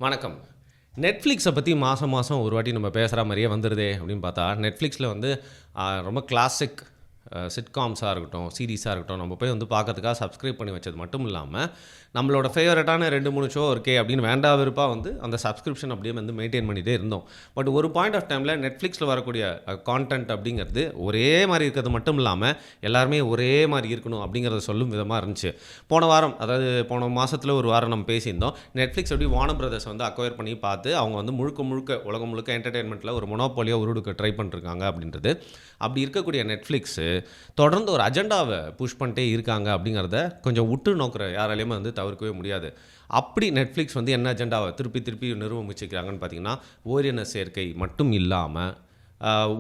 வணக்கம். நெட்ஃப்ளிக்ஸை பற்றி மாதம் மாதம் ஒரு வாட்டி நம்ம பேசுகிற மாதிரியே வந்துடுதே அப்படின்னு பார்த்தா, நெட்ஃப்ளிக்ஸில் வந்து ரொம்ப கிளாசிக் சிட்காம்ஸாக இருக்கட்டும், சீரீஸாக இருக்கட்டும், நம்ம போய் வந்து பார்க்கறதுக்காக சப்ஸ்கிரைப் பண்ணி வச்சது மட்டும் இல்லாமல், நம்மளோட ஃபேவரட்டான 2-3 ஷோ இருக்கே அப்படின்னு வேண்டா வெறுப்பாக வந்து அந்த சப்ஸ்கிரிப்ஷன் அப்படியே வந்து மெயின்டைன் பண்ணிகிட்டே இருந்தோம். பட் ஒரு பாயிண்ட் ஆஃப் டைமில் நெட்ஃப்ளிக்ஸில் வரக்கூடிய கான்டென்ட் அப்படிங்கிறது ஒரே மாதிரி இருக்கிறது மட்டும் இல்லாமல், எல்லாருமே ஒரே மாதிரி இருக்கணும் அப்படிங்கிறத சொல்லும் விதமாக இருந்துச்சு. போன வாரம், அதாவது போன மாதத்தில் ஒரு வாரம் நம்ம பேசியிருந்தோம். நெட்ஃப்ளிக்ஸ் எப்படி வார்னர் பிரதர்ஸ் வந்து அக்வயர் பண்ணி பார்த்து அவங்க வந்து முழுக்க உலகம் முழுக்க என்டர்டெயின்மெண்ட்டில் ஒரு மொனோபோலியாக உருவாக்க ட்ரை பண்ணிருக்காங்க அப்படின்றது. அப்படி இருக்கக்கூடிய நெட்ஃப்ளிக்ஸு தொடர்ந்து ஒரு அஜெண்டாவை புஷ் பண்ணிட்டே இருக்காங்க அப்படிங்கிறத கொஞ்சம் உற்று நோக்கிற யாராலையுமே வந்து தவிர்க்கவே முடியாது. அப்படி நெட்ஃப்ளிக்ஸ் வந்து என்ன அஜெண்டாவை திருப்பி நிறுவ முயற்சிக்கிறாங்கன்னு பார்த்தீங்கன்னா, ஓரின சேர்க்கை மட்டும் இல்லாமல்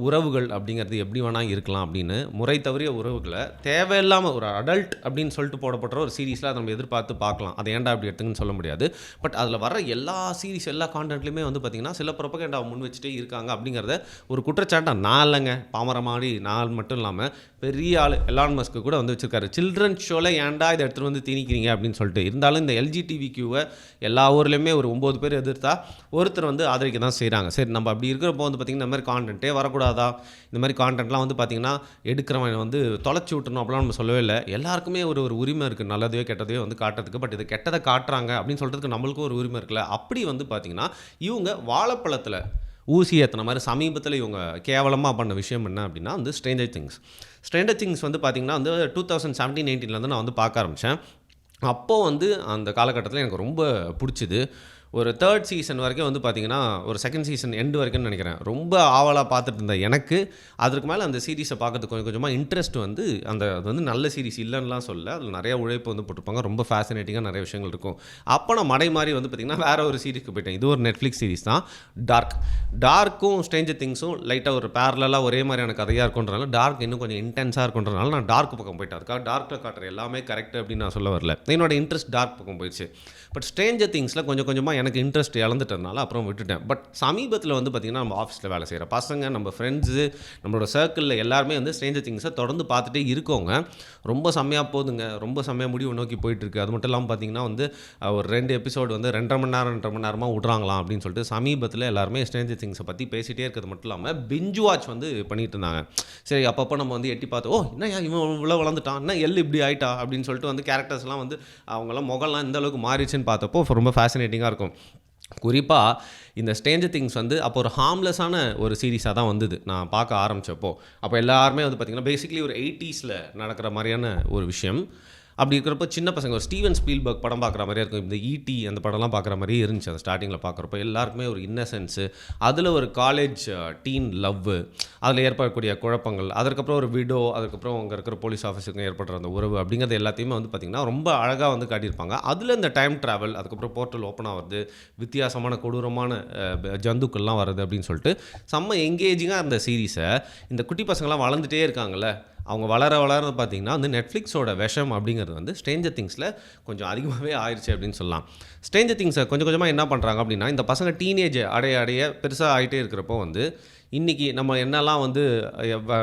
உறவுகள் அப்படிங்கிறது எப்படி வேணால் இருக்கலாம் அப்படின்னு முறை தவறிய உறவுகளை தேவையில்லாமல் ஒரு அடல்ட் அப்படின்னு சொல்லிட்டு போடப்படுற ஒரு சீரீஸில் அதை நம்ம எதிர்பார்த்து பார்க்கலாம். அதை ஏன்டா அப்படி எடுத்துங்கன்னு சொல்ல முடியாது. பட் அதில் வர எல்லா சீரீஸ் எல்லா கான்டென்ட்லையுமே வந்து பார்த்திங்கன்னா சில ப்ரொபகேண்டாவை முன் வச்சுட்டே இருக்காங்க அப்படிங்கிறத ஒரு குற்றச்சாட்டாக நான் இல்லைங்க, பாமர மாதிரி நான் மட்டும் இல்லாமல் பெரிய ஆள் எலான் மஸ்க்கு கூட வந்து வச்சுருக்காரு. சில்ட்ரன் ஷோவில் ஏன்டா இதை எடுத்துகிட்டு வந்து திணிக்கிறீங்க அப்படின்னு சொல்லிட்டு. இருந்தாலும் இந்த எல்ஜிடிவிக்யூவை எல்லா ஊர்லேயுமே ஒரு 9 பேர் எதிர்த்தா ஒருத்தர் வந்து ஆதரிக்க தான் செய்கிறாங்க. சரி, நம்ம அப்படி இருக்கிறப்போ வந்து பார்த்திங்கன்னா இந்த மாதிரி கான்டென்ட்டே வரக்கூடாதா, இந்த மாதிரி கான்டென்ட்லாம் வந்து பார்த்திங்கன்னா எடுக்கிறவன் வந்து தொலைச்சி விட்டணும் அப்படிலாம் நம்ம சொல்லவே இல்லை. எல்லாருக்குமே ஒரு உரிமை இருக்குது, நல்லதையோ கெட்டதையோ வந்து காட்டுறதுக்கு. பட் இது கெட்டதை காட்டுறாங்க அப்படின்னு சொல்கிறதுக்கு நம்மளுக்கும் ஒரு உரிமை இருக்குல்ல. அப்படி வந்து பார்த்திங்கன்னா இவங்க வாழைப்பழத்தில் ஊசி ஏற்றின மாதிரி சமீபத்தில் இவங்க கேவலமாக பண்ண விஷயம் என்ன அப்படின்னா வந்து ஸ்ட்ரேஞ்சர் திங்ஸ் வந்து பார்த்திங்கன்னா வந்து 2017-18 நான் வந்து பார்க்க ஆரம்பித்தேன். அப்போது வந்து அந்த காலகட்டத்தில் எனக்கு ரொம்ப பிடிச்சிது. ஒரு 3rd சீசன் வரைக்கும் வந்து பார்த்திங்கன்னா, ஒரு 2nd சீசன் எண்டு வரைக்கும்னு நினைக்கிறேன். ரொம்ப ஆவலாக பார்த்துட்டு இருந்தேன். எனக்கு அதற்கு மேலே அந்த சீரீஸை பார்க்கறதுக்கு கொஞ்சம் கொஞ்சமாக இன்ட்ரெஸ்ட் வந்து அது வந்து நல்ல சீரீஸ் இல்லைன்னுலாம் சொல்ல, அதில் நிறைய உழைப்பு வந்து போட்டிருப்பாங்க. ரொம்ப ஃபேசினேட்டிங்காக நிறைய விஷயங்கள் இருக்கும். அப்போ நான் மடை மாறி வந்து பார்த்திங்கன்னா வேறு ஒரு சீரீஸ்க்கு போயிட்டேன். இது ஒரு நெட்ஃப்ளிக்ஸ் சீரீஸ் தான், டார்க்கும் ஸ்ட்ரேஞ்சர் திங்ஸும் லைட்டாக ஒரு பேரலாக ஒரே மாதிரியான கதையாக இருக்குன்றனால டார்க் இன்னும் கொஞ்சம் இன்டென்ஸாக இருக்குன்றனால நான் டார்க் பக்கம் போயிட்டேன். அதுக்காக டார்க்கில் காட்டுற எல்லாமே கரெக்ட் அப்படின்னு நான் சொல்ல வரல. என்னோட இன்ட்ரெஸ்ட் டார்க் பக்கம் போயிடுச்சு. பட் ஸ்ட்ரேஞ்சர் திங்ஸில் கொஞ்சம் கொஞ்சமாக எனக்கு இன்ட்ரெஸ்ட் இழந்துட்டதுனால அப்புறம் விட்டுட்டேன். பட் சமீபத்தில் வந்து பார்த்திங்கன்னா நம்ம ஆஃபீஸில் வேலை செய்கிற பசங்க, நம்ம ஃப்ரெண்ட்ஸு, நம்மளோட சர்க்கிளில் எல்லாருமே வந்து ஸ்ட்ரேஞ்சர் திங்ஸை தொடர்ந்து பார்த்துட்டே இருக்கவங்க. ரொம்ப செம்மையாக போகுதுங்க, ரொம்ப செம்மையாக முடிவு நோக்கி போயிட்டுருக்கு. அது மட்டும் இல்லாமல் பார்த்திங்கன்னா வந்து ஒரு 2 எபிசோடு வந்து 2.5 மணி நேரமாக விட்றாங்களாம் அப்படின்னு சொல்லிட்டு சமீபத்தில் எல்லாருமே ஸ்ட்ரேஞ்சர் திங்ஸை பற்றி பேசிகிட்டே இருக்கிறது மட்டும் இல்லாமல் பிஞ்ச் வாட்ச் வந்து பண்ணிகிட்டு இருந்தாங்க. சரி, அப்பப்போ நம்ம வந்து எட்டி பார்த்து, என்ன இவன் இவ்வளோ வளர்ந்துட்டான், என்ன இப்படி ஆயிட்டா அப்படின்னு சொல்லிட்டு வந்து கேரக்டர்ஸ்லாம் வந்து அவங்களாம் முகம்லாம் இந்த அளவுக்கு மாறிச்சுன்னு பார்த்தப்போ ரொம்ப ஃபேசினேட்டிங்காக இருக்கும். குறிப்பாக இந்த ஸ்ட்ரேஞ்சர் திங்ஸ் வந்து அப்போ ஒரு ஹார்ம்லெஸ்ஸான ஒரு சீரீஸாக தான் வந்தது நான் பார்க்க ஆரம்பித்தப்போ. அப்போ எல்லாருமே வந்து பார்த்திங்கன்னா பேசிக்கலி ஒரு 80s நடக்கிற மாதிரியான ஒரு விஷயம். அப்படி இருக்கிறப்போ சின்ன பசங்க ஒரு ஸ்டீவன் ஸ்பீல்பர்க் படம் பார்க்குற மாதிரியே இருக்கும். இந்த ஈடி அந்த படம்லாம் பார்க்குற மாதிரியே இருந்துச்சு அந்த ஸ்டார்டிங்கில் பார்க்குறப்போ. எல்லாருக்குமே ஒரு இன்னசென்ஸு, அதில் ஒரு காலேஜ் டீன் லவ்வு, அதில் ஏற்படக்கூடிய குழப்பங்கள், அதுக்கப்புறம் ஒரு விடோ, அதுக்கப்புறம் அங்கே இருக்கிற போலீஸ் ஆஃபீஸருக்கும் ஏற்படுற அந்த உறவு அப்படிங்கிறது எல்லாத்தையுமே வந்து பார்த்திங்கன்னா ரொம்ப அழகாக வந்து காட்டியிருப்பாங்க. அதில் இந்த டைம் ட்ராவல், அதுக்கப்புறம் போர்ட்டல் ஓப்பன் ஆகிறது, வித்தியாசமான கொடூரமான ஜந்துக்கள்லாம் வருது அப்படின்னு சொல்லிட்டு செம்ம எங்கேஜிங்காக இருந்த சீரீஸை இந்த குட்டி பசங்களாம் வளர்ந்துட்டே இருக்காங்கல்ல, அவங்க வளர பார்த்திங்கன்னா வந்து நெட்ஃப்ளிக்ஸோட விஷம் அப்படிங்கிறது வந்து ஸ்ட்ரேஞ்சர் திங்ஸில் கொஞ்சம் அதிகமாகவே ஆயிடுச்சு அப்படின்னு சொல்லலாம். ஸ்ட்ரேஞ்சர் திங்ஸை கொஞ்சம் கொஞ்சமாக என்ன பண்ணுறாங்க அப்படின்னா, இந்த பசங்க டீனேஜ் அடைய பெருசாக ஆகிட்டே இருக்கிறப்போ வந்து இன்றைக்கி நம்ம என்னெல்லாம் வந்து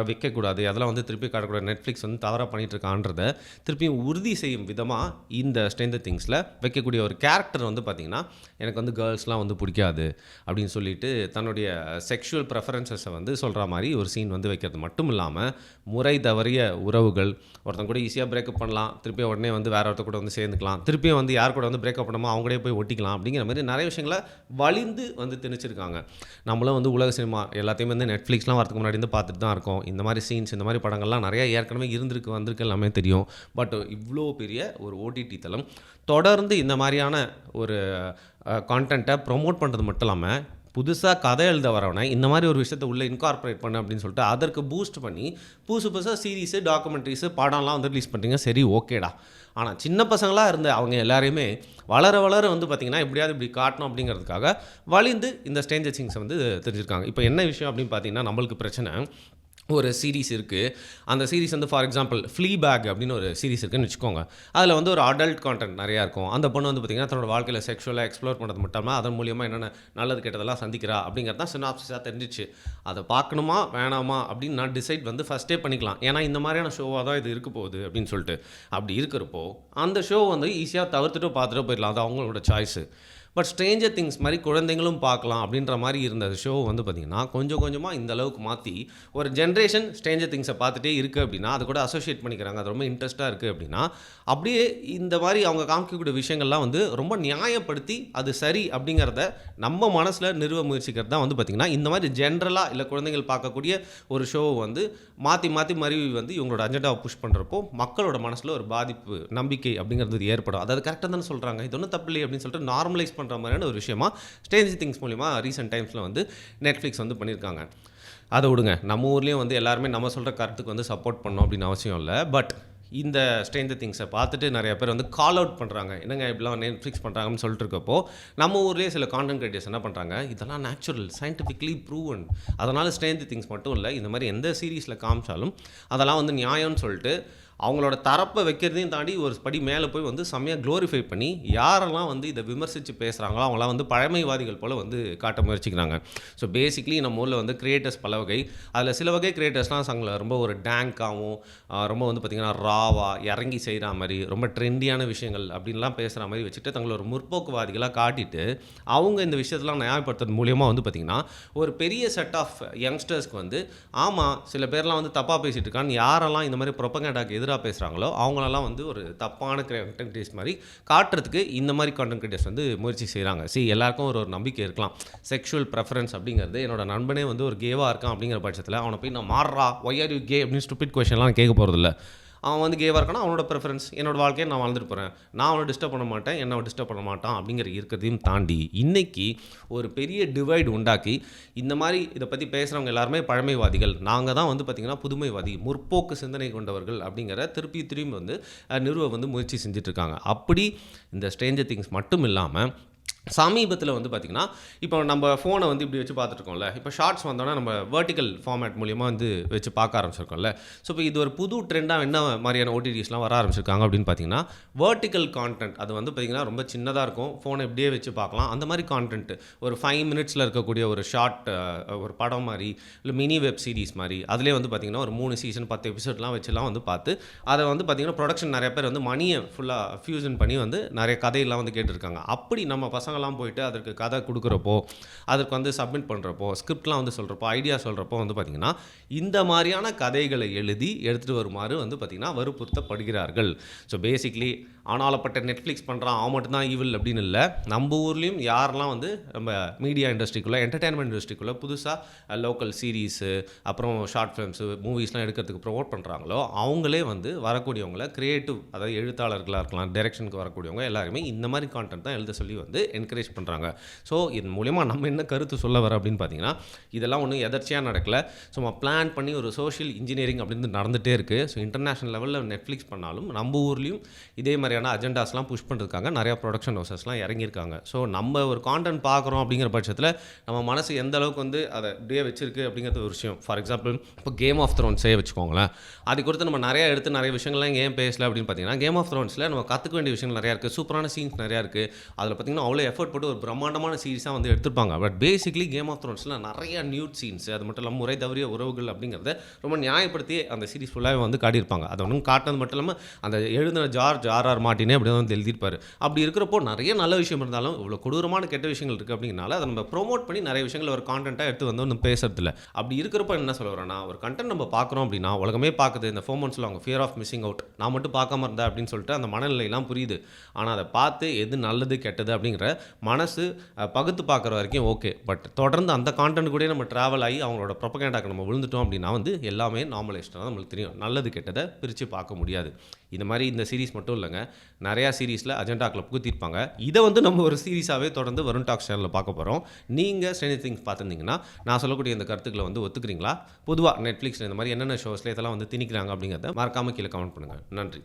வைக்கக்கூடாது, அதெல்லாம் வந்து திருப்பி காட்டக்கூடாது, நெட்ஃப்ளிக்ஸ் வந்து தவறாக பண்ணிகிட்ருக்கான்றதை திருப்பியும் உறுதி செய்யும் விதமாக இந்த ஸ்ட்ரேஞ்சர் திங்ஸில் வைக்கக்கூடிய ஒரு கேரக்டர் வந்து பார்த்திங்கன்னா, எனக்கு வந்து கேர்ள்ஸ்லாம் வந்து பிடிக்காது அப்படின்னு சொல்லிட்டு தன்னுடைய செக்ஷுவல் ப்ரெஃபரன்சஸை வந்து சொல்கிற மாதிரி ஒரு சீன் வந்து வைக்கிறது மட்டும் இல்லாமல், முறை தவறிய உறவுகள், ஒருத்தன் கூட ஈஸியாக பிரேக்கப் பண்ணலாம், திருப்பியும் உடனே வந்து வேறு ஒருத்தர் கூட வந்து சேர்ந்துக்கலாம், திருப்பியும் வந்து யார் கூட வந்து பிரேக்கப் பண்ணாமல் அவங்களே போய் ஒட்டிக்கலாம் அப்படிங்கிற மாதிரி நிறைய விஷயங்களை வலிந்து வந்து திணிச்சிருக்காங்க. நம்மளும் வந்து உலக சினிமா எல்லாத்தையுமே வந்து நெட்ஃப்ளிக்ஸ்லாம் வரதுக்கு முன்னாடி வந்து பார்த்துட்டு தான் இருக்கோம். இந்த மாதிரி சீன்ஸ், இந்த மாதிரி படங்கள்லாம் நிறைய ஏற்கனவே வந்திருக்கு எல்லாமே தெரியும். பட் இவ்வளோ பெரிய ஒரு ஓடிடி தளம் தொடர்ந்து இந்த மாதிரியான ஒரு கான்டென்ட்டை ப்ரொமோட் பண்ணுறது மட்டும் இல்லாமல், புதுசாக கதை எழுத வரவனை இந்த மாதிரி ஒரு விஷயத்தை உள்ளே இன்கார்பரேட் பண்ண அப்படின்னு சொல்லிட்டு அதற்கு பூஸ்ட் பண்ணி புதுசாக சீரீஸு, டாக்குமெண்ட்ரிஸு, படம்லாம் வந்து ரிலீஸ் பண்ணுறீங்க. சரி, ஓகேடா. ஆனால் சின்ன பசங்களாக இருந்த அவங்க எல்லாரையுமே வளர வந்து பார்த்திங்கன்னா எப்படியாவது இப்படி காட்டணும் அப்படிங்கிறதுக்காக வலிந்து இந்த ஸ்ட்ரேஞ்சர் திங்ஸை வந்து தெரிஞ்சிருக்காங்க. இப்போ என்ன விஷயம் அப்படின்னு பார்த்தீங்கன்னா, நம்மளுக்கு பிரச்சனை ஒரு சீரீஸ் இருக்குது. அந்த சீரீஸ் வந்து ஃபார் எக்ஸாம்பிள் ஃப்ளீபேக் அப்படின்னு ஒரு சீரீஸ் இருக்குதுன்னு வச்சுக்கோங்க. அதில் வந்து ஒரு அடல்ட் கான்டென்ட் நிறையா இருக்கும். அந்த பொண்ணு வந்து பார்த்திங்கன்னா தன்னோட வாழ்க்கையில் செக்ஷுவலாக எக்ஸ்ப்ளோர் பண்ணுறது மட்டும் இல்லாமல் அதன் மூலியமாக என்னென்ன நல்லது கெட்டதெல்லாம் சந்திக்கிறா அப்படிங்கிறது தான் சினாப்சிஸாக தெரிஞ்சிச்சு. அதை பார்க்கணுமா வேணாமா அப்படின்னு நான் டிசைட் வந்து ஃபஸ்ட்டே பண்ணிக்கலாம். ஏன்னா இந்த மாதிரியான ஷோவாக தான் இது இருக்க போகுது அப்படின்னு சொல்லிட்டு. அப்படி இருக்கிறப்போ அந்த ஷோ வந்து ஈஸியாக தவிர்த்துட்டு பார்த்துட்டு போயிடலாம். அது அவங்களோட சாய்ஸு. பட் ஸ்ட்ரேஞ்சர் திங்ஸ் மாதிரி குழந்தைங்களும் பார்க்கலாம் அப்படின்ற மாதிரி இருந்த ஷோ வந்து பார்த்திங்கன்னா கொஞ்சம் கொஞ்சமாக இந்த அளவுக்கு மாற்றி ஒரு ஜென்ரேஷன் ஸ்ட்ரேஞ்சர் திங்ஸை பார்த்துட்டே இருக்குது அப்படின்னா அது கூட அசோசியேட் பண்ணிக்கிறாங்க, அது ரொம்ப இன்ட்ரெஸ்ட்டாக இருக்குது அப்படின்னா அப்படியே இந்த மாதிரி அவங்க காமிக்கக்கூடிய விஷயங்கள்லாம் வந்து ரொம்ப நியாயப்படுத்தி அது சரி அப்படிங்கிறத நம்ம மனசில் நிறுவ முயற்சிக்கிறது தான் வந்து பார்த்திங்கன்னா இந்த மாதிரி ஜென்ரலாக இல்லை குழந்தைகள் பார்க்கக்கூடிய ஒரு ஷோவை வந்து மாற்றி மாற்றி மருவி வந்து இவங்களோட அஜெண்டாவை புஷ் பண்ணுறப்போ மக்களோட மனசில் ஒரு பாதிப்பு நம்பிக்கை அப்படிங்கிறது ஏற்படும். அதாவது கரெக்டாக தானே சொல்கிறாங்க, இது ஒன்றும் தப்பு இல்லை அப்படின்னு சொல்லிட்டு நார்மலைஸ் பண்ணுற மாதிரியான ஒரு விஷயமா ஸ்ட்ரேஞ்சர் திங்ஸ் மூலிமா ரீசெண்ட் டைம்ஸில் வந்து நெட்ஃப்ளிக்ஸ் வந்து பண்ணியிருக்காங்க. அதை விடுங்க, நம்ம ஊர்லேயும் வந்து எல்லாருமே நம்ம சொல்கிற கருத்துக்கு வந்து சப்போர்ட் பண்ணணும் அப்படின்னு அவசியம் இல்லை. பட் இந்த ஸ்ட்ரேஞ்சர் திங்ஸை பார்த்துட்டு நிறைய பேர் வந்து கால் அவுட் பண்ணுறாங்க, என்னங்க இப்படிலாம் நெட்ஃப்ளிக்ஸ் பண்ணுறாங்கன்னு சொல்லிட்டு இருக்கப்போ நம்ம ஊர்லேயே சில கான்டென்ட் கிரியேட்டர்ஸ் என்ன பண்ணுறாங்க, இதெல்லாம் நேச்சுரல் சயின்டிஃபிக்லி ப்ரூவன், அதனால் ஸ்ட்ரேஞ்சர் திங்ஸ் மட்டும் இல்லை இந்த மாதிரி எந்த சீரீஸில் காமிச்சாலும் அதெல்லாம் வந்து நியாயம்னு சொல்லிட்டு அவங்களோட தரப்பை வைக்கிறதையும் தாண்டி ஒரு படி மேலே போய் வந்து செம்மையாக க்ளோரிஃபை பண்ணி யாரெல்லாம் வந்து இதை விமர்சித்து பேசுகிறாங்களோ அவங்களாம் வந்து பழமைவாதிகள் போல் வந்து காட்ட முயற்சிக்கிறாங்க. ஸோ பேசிக்லி நம்ம ஊரில் வந்து கிரியேட்டர்ஸ் பல வகை, அதில் சில வகை கிரியேட்டர்ஸ்லாம் சங்கில் ரொம்ப ஒரு டேங்காகவும் ரொம்ப வந்து பார்த்திங்கன்னா ராவாக இறங்கி செய்கிற மாதிரி ரொம்ப ட்ரெண்டியான விஷயங்கள் அப்படின்லாம் பேசுகிற மாதிரி வச்சுட்டு தங்களை ஒரு முற்போக்குவாதிகளாக காட்டிட்டு அவங்க இந்த விஷயத்தெல்லாம் நியாயப்படுத்துறது மூலியமாக வந்து பார்த்திங்கன்னா ஒரு பெரிய செட் ஆஃப் யங்ஸ்டர்ஸ்க்கு வந்து ஆமாம் சில பேர்லாம் வந்து தப்பாக பேசிகிட்டு இருக்கான்னு யாரெல்லாம் இந்த மாதிரி ப்ரொபகேண்டாக்கு எதிராக பேசுகிறாங்களோ அவங்களெல்லாம் வந்து ஒரு தப்பான கண்டென்ட் கிரியேட்டர்ஸ் மாதிரி காட்டுறதுக்கு இந்த மாதிரி கண்டென்ட் கிரியேட்டர்ஸ் வந்து முயற்சி செய்கிறாங்க. எல்லாருக்கும் ஒரு நம்பிக்கை இருக்கலாம், செக்ஷுவல் ப்ரெஃபரன்ஸ் அப்படிங்கிறது என்னோட நண்பனே வந்து ஒரு கேவாக இருக்கான் அப்படிங்கிற பட்சத்தில் அவனை போய் நான் மாறுறா ஒய் ஆர் யூ கே அப்படின்னு ஸ்டூபிட் கொஸ்டின்லாம் கேட்க போகிறதில்ல. அவன் வந்து கேவாக இருக்கானா அவனோட ப்ரெஃபரன்ஸ், என்னோடய வாழ்க்கையை நான் வாழ்ந்துட்டு போகிறேன், நான் அவனை டிஸ்டர்ப் பண்ண மாட்டேன், என்னை டிஸ்டர்ப் பண்ண மாட்டான் அப்படிங்கிற இருக்கிறதையும் தாண்டி இன்றைக்கி ஒரு பெரிய டிவைடு உண்டாக்கி இந்த மாதிரி இதை பற்றி பேசுகிறவங்க எல்லாருமே பழமைவாதிகள், நாங்கள் தான் வந்து பார்த்திங்கன்னா புதுமைவாதி முற்போக்கு சிந்தனை கொண்டவர்கள் அப்படிங்கிற திருப்பி வந்து நிறுவ வந்து முயற்சி செஞ்சிட்ருக்காங்க. அப்படி இந்த ஸ்ட்ரேஞ்சர் திங்ஸ் மட்டும் இல்லாமல் சமீபத்தில் வந்து பார்த்திங்கன்னா இப்போ நம்ம ஃபோனை வந்து இப்படி வச்சு பார்த்துட்ருக்கோம்ல, இப்போ ஷார்ட்ஸ் வந்தோன்னா நம்ம வெர்டிக்கல் ஃபார்மேட் மூலிமா வந்து வச்சு பார்க்க ஆரம்பிச்சிருக்கோம்ல. ஸோ இப்போ இது ஒரு புது ட்ரெண்டாக என்ன மாதிரியான ஓடிடிஸ்லாம் வர ஆரம்பிச்சிருக்காங்க அப்படின்னு பார்த்தீங்கன்னா வெர்டிக்கல் கான்டென்ட், அது வந்து பார்த்திங்கன்னா ரொம்ப சின்னதாக இருக்கும், ஃபோனை இப்படியே வச்சு பார்க்கலாம். அந்த மாதிரி கான்டென்ட் ஒரு 5 மினிட்ஸில் இருக்கக்கூடிய ஒரு ஷார்ட் ஒரு படம் மாதிரி இல்லை மினி வெப் சீரிஸ் மாதிரி அதிலே வந்து பார்த்திங்கன்னா ஒரு 3 சீசன் 10 எபிசோட்லாம் வச்சுலாம் வந்து பார்த்து அதை வந்து பார்த்திங்கன்னா ப்ரொடக்ஷன் நிறைய பேர் வந்து மணியை ஃபுல்லாக ஃபியூஷன் பண்ணி வந்து நிறைய கதையெல்லாம் வந்து கேட்டிருக்காங்க. அப்படி நம்ம பசங்கள்லாம் போயிட்டு அதற்கு கதை கொடுக்குறப்போ அதற்கு வந்து சப்மிட் பண்ணுறப்போ ஸ்கிரிப்ட்லாம் வந்து சொல்கிறப்போ ஐடியா சொல்கிறப்போ வந்து பார்த்திங்கன்னா இந்த மாதிரியான கதைகளை எழுதி எடுத்துகிட்டு வருமாறு வந்து பார்த்திங்கன்னா வற்புறுத்தப்படுகிறார்கள். ஸோ பேசிக்லி ஆனாலப்பட்ட நெட்ஃப்ளிக்ஸ் பண்ணுறான் அவன் மட்டும்தான் ஈவில் அப்படின்னு இல்லை, நம்ம ஊர்லேயும் யாரெல்லாம் வந்து நம்ம மீடியா இண்டஸ்ட்ரிக்குள்ளே என்டர்டெயின்மெண்ட் இண்டஸ்ட்ரிக்குள்ளே புதுசாக லோக்கல் சீரீஸு அப்புறம் ஷார்ட் ஃபிலிம்ஸு மூவிஸ்லாம் எடுக்கிறதுக்கு ப்ரொமோட் பண்ணுறாங்களோ அவங்களே வந்து வரக்கூடியவங்கள க்ரியேட்டிவ் அதாவது எழுத்தாளர்களாக இருக்கலாம் டைரக்ஷனுக்கு வரக்கூடியவங்க எல்லாருமே இந்த மாதிரி கான்டென்ட் தான் எழுத சொல்லி வந்து என்கரேஜ் பண்ணுறாங்க. ஸோ இது மூலமா நம்ம என்ன கருத்து சொல்ல வர அப்படின்னு பார்த்தீங்கன்னா இதெல்லாம் ஒன்றும் எதர்ச்சியாக நடக்கல, சும்மா பிளான் பண்ணி ஒரு சோஷியல் இன்ஜினியரிங் அப்படின்னு நடந்துகிட்டே இருக்குது. ஸோ இன்டர்நேஷனல் லெவலில் நெட்ஃப்ளிக்ஸ் பண்ணாலும் நம்ம ஊர்லேயும் இதே மாதிரியான அஜெண்டாஸ்லாம் புஷ் பண்ணுறதுக்காக நிறையா ப்ரொடக்ஷன் ஹவுசஸ்லாம் இறங்கியிருக்காங்க. ஸோ நம்ம ஒரு கான்டென்ட் பார்க்குறோம் அப்படிங்கிற பட்சத்தில் நம்ம மனசு எந்த அளவுக்கு வந்து அதை அப்படியே வச்சிருக்கு அப்படிங்கிறது ஒரு விஷயம். ஃபார் எக்ஸாம்பிள் இப்போ கேம் ஆஃப் த்ரோன்ஸே வச்சுக்கோங்களேன், அது குறித்து நம்ம நிறைய எடுத்து நிறைய விஷயங்கள்லாம் ஏன் பேசல அப்படின்னு பார்த்தீங்கன்னா கேம் ஆஃப் த்ரோன்ஸில் நம்ம கற்றுக்க வேண்டிய விஷயங்கள் நிறையா இருக்குது, சூப்பரான சீன்ஸ் நிறையா இருக்குது, அதில் பார்த்திங்கன்னா அவ்வளோ எஃபர்ட் போட்டு ஒரு பிரம்மாண்டமான சீரிஸாக வந்து எடுத்துருப்பாங்க. பட் பேசிக்லி கேம் ஆஃப் த்ரோன்ஸில் நிறைய நியூட் சீன்ஸ் அது மட்டும் இல்லாமல் முறை தவறிய உறவுகள் அப்படிங்கிறத ரொம்ப நியாயப்படுத்தி அந்த சீரிஸ் ஃபுல்லாக வந்து காட்டியிருப்பாங்க. அதை ஒன்றும் காட்டினது மட்டும் இல்லாமல் அந்த எழுதின ஜார்ஜ் ஆர் மார்ட்டினே அப்படி தான் வந்து எழுதியிருப்பார். அப்படி இருக்கிறப்போ நிறைய நல்ல விஷயம் இருந்தாலும் இவ்வளோ கொடூரமான கெட்ட விஷயங்கள் இருக்குது அப்படிங்கிறனால அதை நம்ம ப்ரோமோட் பண்ணி நிறைய விஷயங்கள் ஒரு கான்டென்ட்டாக எடுத்து வந்து ஒன்றும் பேசுறதில்ல. அப்படி இருக்கிறப்போ என்ன சொல்ல வரேன்னா ஒரு கண்டென்ட் நம்ம பார்க்குறோம் அப்படின்னா உலகமே பார்க்குது, இந்த ஃபோமோன்ஸில் அவங்க ஃபியர் ஆஃப் மிஸ்ஸிங் அவுட், நான் மட்டும் பார்க்காம இருந்தேன் அப்படின்னு சொல்லிட்டு அந்த மனநிலையெல்லாம் புரியுது. ஆனால் அதை பார்த்து எது நல்லது கெட்டது அப்படிங்கிற மனசு பகுத்து பார்க்குற வரைக்கும் ஓகே. பட் தொடர்ந்து அந்த கான்டென்ட் கூட நம்ம ட்ராவல் ஆகி அவங்களோட ப்ரொபகேண்டாக்கு நம்ம விழுந்துட்டோம் அப்படின்னா வந்து எல்லாமே நார்மலைஸ்டாக நம்மளுக்கு தெரியும், நல்லது கெட்டதை பிரித்து பார்க்க முடியாது. இந்த மாதிரி இந்த சீரிஸ் மட்டும் இல்லைங்க, நிறையா சீரிஸில் அஜெண்டாக்கில் புகுத்திருப்பாங்க. இதை வந்து நம்ம ஒரு சீரிஸாகவே தொடர்ந்து வருண் டாக்ஸ் சேனலில் பார்க்க போகிறோம். நீங்கள் ஸ்ட்ரேஞ்சர் திங்ஸ் பார்த்துருந்தீங்கன்னா நான் சொல்லக்கூடிய இந்த கருத்துக்களை வந்து ஒத்துக்கிறீங்களா? பொதுவாக நெட்ஃப்ளிக்ஸில் இந்த மாதிரி என்னென்ன ஷோஸில் இதெல்லாம் வந்து திணிக்கிறாங்க அப்படிங்கிறத மறக்காமல் கீழே கமெண்ட் பண்ணுங்கள். நன்றி.